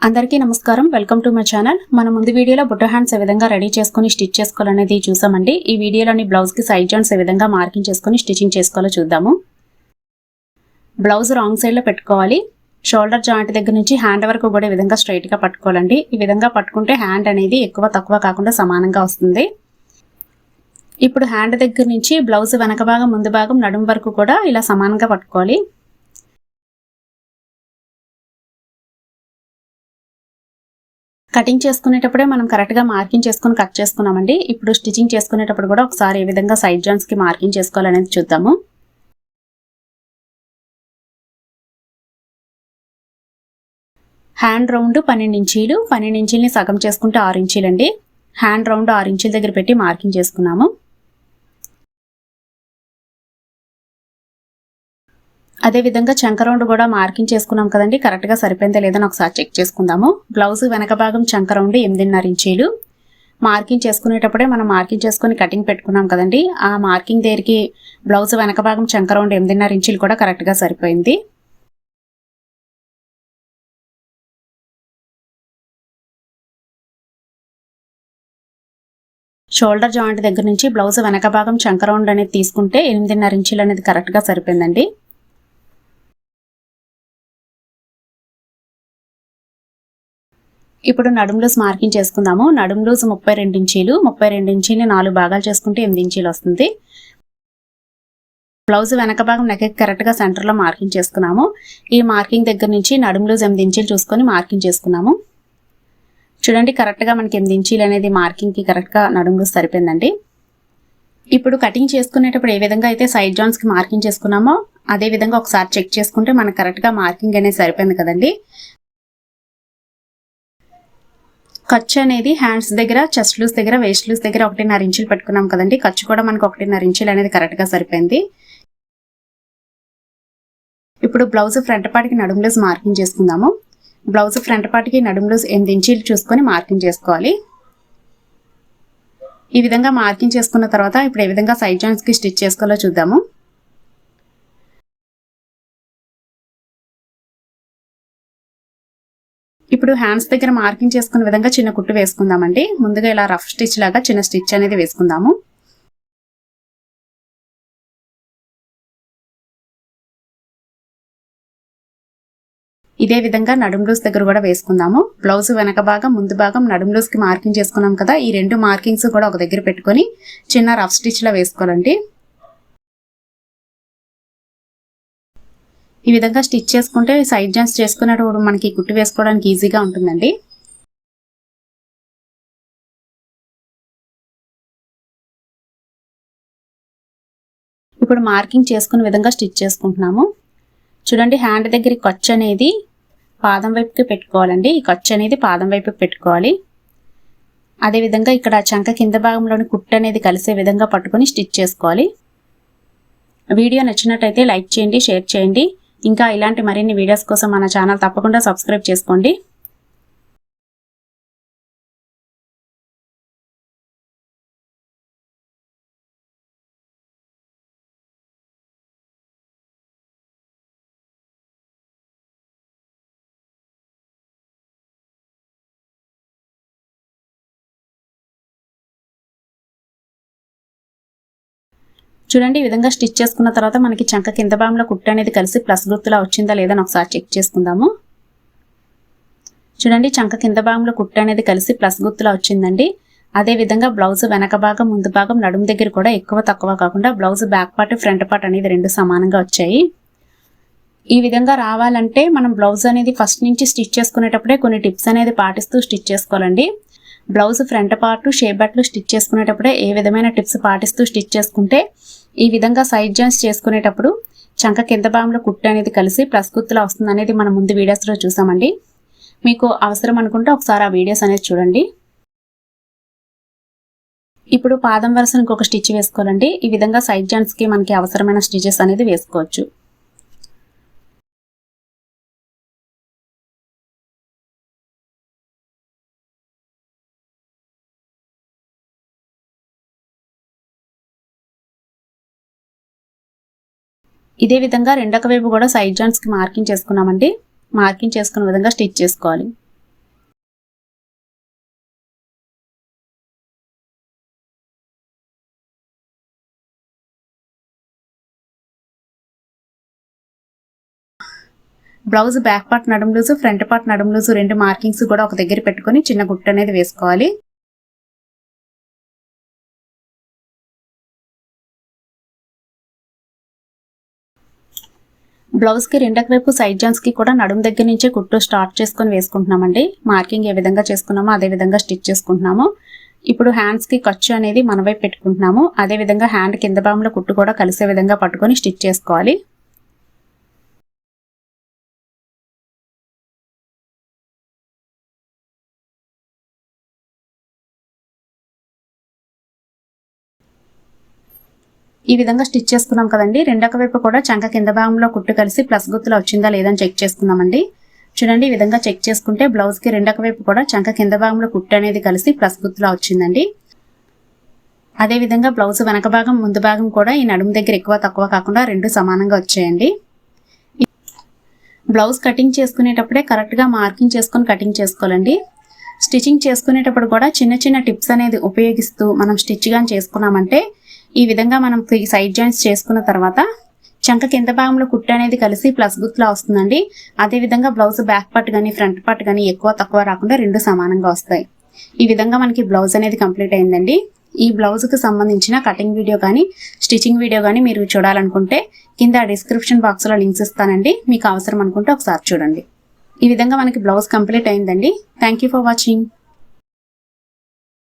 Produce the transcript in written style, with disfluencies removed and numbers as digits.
అందరికీ నమస్కారం. Welcome to my channel. మన ముందు వీడియోలో బుట్ట హ్యాండ్స్ ఏ విధంగా రెడీ చేసుకుని స్టిచ్ చేసుకోవాలనేది చూసామండి. ఈ వీడియోలోని బ్లౌజ్ కి సైడ్ జాయింట్స్ ఏ విధంగా మార్కింగ్ చేసుకుని స్టిచింగ్ చేసుకోవాలో చూద్దాము. బ్లౌజ్ రాంగ్ సైడ్ లో పెట్టుకోవాలి. షోల్డర్ జాయింట్ దగ్గర నుంచి హ్యాండ్ వరకు కూడా ఈ విధంగా స్ట్రైట్ గా పట్టుకోవాలండి. ఈ విధంగా పట్టుకుంటే హ్యాండ్ అనేది ఎక్కువ తక్కువ కాకుండా సమానంగా వస్తుంది. ఇప్పుడు హ్యాండ్ దగ్గర నుంచి బ్లౌజ్ వెనక భాగం ముందు భాగం నడుము వరకు కూడా ఇలా సమానంగా పట్టుకోవాలి. కటింగ్ చేసుకునేటప్పుడే మనం కరెక్ట్ గా మార్కింగ్ చేసుకుని కట్ చేసుకున్నామండి. ఇప్పుడు స్టిచింగ్ చేసుకునేటప్పుడు కూడా ఒకసారి ఏ విధంగా సైడ్ జాయింట్స్ కి మార్కింగ్ చేసుకోవాలనేది చూద్దాము. హ్యాండ్ రౌండ్ 12 ఇంచీలు, 12 ఇంచీలని సగం చేసుకుంటే 6 ఇంచీలండి. హ్యాండ్ రౌండ్ 6 ఇంచీల దగ్గర పెట్టి మార్కింగ్ చేసుకున్నాము. అదే విధంగా చంక రౌండ్ కూడా మార్కింగ్ చేసుకున్నాం కదండి. కరెక్ట్ గా సరిపోయిందా లేదని ఒకసారి చెక్ చేసుకుందాము. బ్లౌజ్ వెనక భాగం చంక రౌండ్ 8.5 ఇంచీలు. మార్కింగ్ చేసుకునేటప్పుడే మనం మార్కింగ్ చేసుకుని కటింగ్ పెట్టుకున్నాం కదండి. ఆ మార్కింగ్ దగ్గరికి బ్లౌజ్ వెనక భాగం చంక రౌండ్ 8.5 ఇంచీలు కూడా కరెక్ట్ గా సరిపోయింది. షోల్డర్ జాయింట్ దగ్గర నుంచి బ్లౌజ్ వెనక భాగం చంక రౌండ్ అనేది తీసుకుంటే 8.5 ఇంచీలు అనేది కరెక్ట్ గా సరిపోయిందండి. ఇప్పుడు నడుము లూజ్ మార్కింగ్ చేసుకుందాము. నడుము లూజ్ 32 ఇంచీలు. 32 ఇంచీని 4 భాగాలు చేసుకుంటే 8 ఇంచీలు వస్తుంది. బ్లౌజ్ వెనక భాగం నెక్ కరెక్ట్ గా సెంటర్ లో మార్కింగ్ చేసుకున్నాము. ఈ మార్కింగ్ దగ్గర నుంచి నడుము లూజ్ 8 ఇంచీలు చూసుకొని మార్కింగ్ చేసుకున్నాము. చూడండి, కరెక్ట్ గా మనకి 8 ఇంచీలు అనేది మార్కింగ్ కి కరెక్ట్ గా నడుము లూజ్ సరిపోయిందండి. ఇప్పుడు కటింగ్ చేసుకునేటప్పుడు ఏ విధంగా అయితే సైడ్ జాయింట్స్ కి మార్కింగ్ చేసుకున్నామో అదే విధంగా ఒకసారి చెక్ చేసుకుంటే మనకు కరెక్ట్ గా మార్కింగ్ అనేది సరిపోయింది కదండి. ఖర్చు అనేది హ్యాండ్స్ దగ్గర, చెస్ట్ లూజ్ దగ్గర, వేస్ట్ లూజ్ దగ్గర 1.5 ఇంచులు పెట్టుకున్నాం కదండి. ఖర్చు కూడా మనకు 1.5 ఇంచులు అనేది కరెక్ట్ గా సరిపోయింది. ఇప్పుడు బ్లౌజ్ ఫ్రంట్ పార్ట్కి నడుము లూజ్ మార్కింగ్ చేసుకుందాము. బ్లౌజ్ ఫ్రంట్ పార్ట్కి నడుము లూజ్ 8 ఇంచులు చూసుకొని మార్కింగ్ చేసుకోవాలి. ఈ విధంగా మార్కింగ్ చేసుకున్న తర్వాత ఇప్పుడు ఏ విధంగా సైడ్ జాయింట్స్ కి స్టిచ్ చేసుకోవాలో చూద్దాము. ఇప్పుడు హ్యాండ్స్ దగ్గర మార్కింగ్ చేసుకున్న విధంగా చిన్న కుట్టు వేసుకుందామండి. ముందుగా ఇలా రఫ్ స్టిచ్ లాగా చిన్న స్టిచ్ అనేది వేసుకుందాము. ఇదే విధంగా నడుము లూజ్ దగ్గర కూడా వేసుకుందాము. బ్లౌజ్ వెనక భాగం ముందు భాగం నడుము లూజ్ కి మార్కింగ్ చేసుకున్నాం కదా. ఈ రెండు మార్కింగ్స్ కూడా ఒక దగ్గర పెట్టుకొని చిన్న రఫ్ స్టిచ్ లా వేసుకోవాలండి. ఈ విధంగా స్టిచ్ చేసుకుంటే సైడ్ జాయింట్స్ చేసుకునేటప్పుడు మనకి కుట్టు వేసుకోవడానికి ఈజీగా ఉంటుందండి. ఇప్పుడు మార్కింగ్ చేసుకునే విధంగా స్టిచ్ చేసుకుంటున్నాము. చూడండి, హ్యాండ్ దగ్గర ఖర్చు అనేది పాదం వైపుకి పెట్టుకోవాలండి. ఈ ఖర్చు అనేది పాదం వైపుకి పెట్టుకోవాలి. అదేవిధంగా ఇక్కడ చంక కింద భాగంలోని కుట్టు అనేది కలిసే విధంగా పట్టుకొని స్టిచ్ చేసుకోవాలి. వీడియో నచ్చినట్టయితే లైక్ చేయండి, షేర్ చేయండి. ఇంకా ఇలాంటి మరిన్ని వీడియోస్ కోసం మన ఛానల్ తప్పకుండా సబ్స్క్రైబ్ చేసుకోండి. చూడండి, ఈ విధంగా స్టిచ్ చేసుకున్న తర్వాత మనకి చంక కింద భాగంలో కుట్టు అనేది కలిసి ప్లస్ గుర్తులా వచ్చిందా లేదని ఒకసారి చెక్ చేసుకుందాము. చూడండి, చంక కింద భాగంలో కుట్టు అనేది కలిసి ప్లస్ గుర్తులా వచ్చిందండి. అదే విధంగా బ్లౌజ్ వెనక భాగం ముందు భాగం నడుము దగ్గర కూడా ఎక్కువ తక్కువ కాకుండా blouse back part front part అనేది రెండు సమానంగా వచ్చాయి. ఈ విధంగా రావాలంటే మనం బ్లౌజ్ అనేది ఫస్ట్ నుంచి స్టిచ్ చేసుకునేటప్పుడే కొన్ని టిప్స్ అనేది పాటిస్తూ స్టిచ్ చేసుకోవాలండి. బ్లౌజ్ ఫ్రంట్ పార్ట్ షేప్ బట్లు స్టిచ్ చేసుకునేటప్పుడే ఏ విధమైన టిప్స్ పాటిస్తూ స్టిచ్ చేసుకుంటే ఈ విధంగా సైడ్ జాయింట్స్ చేసుకునేటప్పుడు చంక కింద భాగంలో కుట్టు అనేది కలిసి ప్లస్ గుర్తులా వస్తుంది అనేది మనం ముందు వీడియోస్ లో చూసామండి. మీకు అవసరం అనుకుంటే ఒకసారి ఆ వీడియోస్ అనేది చూడండి. ఇప్పుడు పాదం వరుస ఇంకొక స్టిచ్ వేసుకోవాలండి. ఈ విధంగా సైడ్ జాయింట్స్ కి మనకి అవసరమైన స్టిచెస్ అనేది వేసుకోవచ్చు. ఇదే విధంగా రెండొక వైపు కూడా సైడ్ జాయింట్స్ కి మార్కింగ్ చేసుకున్నామండి. మార్కింగ్ చేసుకున్న విధంగా స్టిచ్ చేసుకోవాలి. బ్లౌజ్ బ్యాక్ పార్ట్ నడుం లూజు, ఫ్రంట్ పార్ట్ నడుం లూజు రెండు మార్కింగ్స్ కూడా ఒక దగ్గర పెట్టుకొని చిన్న గుట్ట అనేది వేసుకోవాలి. బ్లౌజ్ కి రెండక వైపు సైడ్ జాన్స్ కి కూడా నడుం దగ్గర నుంచే కుట్టు స్టార్ట్ చేసుకొని వేసుకుంటున్నామండి. మార్కింగ్ ఏ విధంగా చేసుకున్నామో అదే విధంగా స్టిచ్ చేసుకుంటున్నాము. ఇప్పుడు హ్యాండ్స్ కి ఖర్చు అనేది మన వైపు పెట్టుకుంటున్నాము. అదే విధంగా హ్యాండ్ కింద భాగంలో కుట్టు కూడా కలిసే విధంగా పట్టుకొని స్టిచ్ చేసుకోవాలి. ఈ విధంగా స్టిచ్ చేసుకున్నాం కదండి. రెండొక వైపు కూడా చంక కింద భాగంలో కుట్టు కలిసి ప్లస్ గుర్తులా వచ్చిందా లేదని చెక్ చేసుకుందామండి. చూడండి, ఈ విధంగా చెక్ చేసుకుంటే బ్లౌజ్ కి రెండొక వైపు కూడా చంక కింద భాగంలో కుట్టు అనేది కలిసి ప్లస్ గుర్తులా వచ్చిందండి. అదే విధంగా బ్లౌజ్ వెనక భాగం ముందు భాగం కూడా ఈ నడుము దగ్గర ఎక్కువ తక్కువ కాకుండా రెండు సమానంగా వచ్చాయండి. బ్లౌజ్ కటింగ్ చేసుకునేటప్పుడే కరెక్ట్ గా మార్కింగ్ చేసుకొని కటింగ్ చేసుకోవాలండి. స్టిచ్చింగ్ చేసుకునేటప్పుడు కూడా చిన్న చిన్న టిప్స్ అనేది ఉపయోగిస్తూ మనం స్టిచ్ గాని చేసుకున్నామంటే ఈ విధంగా మనం సైడ్ జాయింట్స్ చేసుకున్న తర్వాత చంక కింద భాగంలో కుట్టు అనేది కలిసి ప్లస్ గుర్తులా వస్తుందండి. అదే విధంగా బ్లౌజ్ బ్యాక్ పార్ట్ కానీ ఫ్రంట్ పార్ట్ కానీ ఎక్కువ తక్కువ రాకుండా రెండు సమానంగా వస్తాయి. ఈ విధంగా మనకి బ్లౌజ్ అనేది కంప్లీట్ అయిందండి. ఈ బ్లౌజ్ కి సంబంధించిన కటింగ్ వీడియో కానీ స్టిచ్చింగ్ వీడియో కానీ మీరు చూడాలనుకుంటే కింద డిస్క్రిప్షన్ బాక్స్ లో లింక్స్ ఇస్తానండి. మీకు అవసరం అనుకుంటే ఒకసారి చూడండి. ఈ విధంగా మనకి బ్లౌజ్ కంప్లీట్ అయిందండి. Thank you for watching.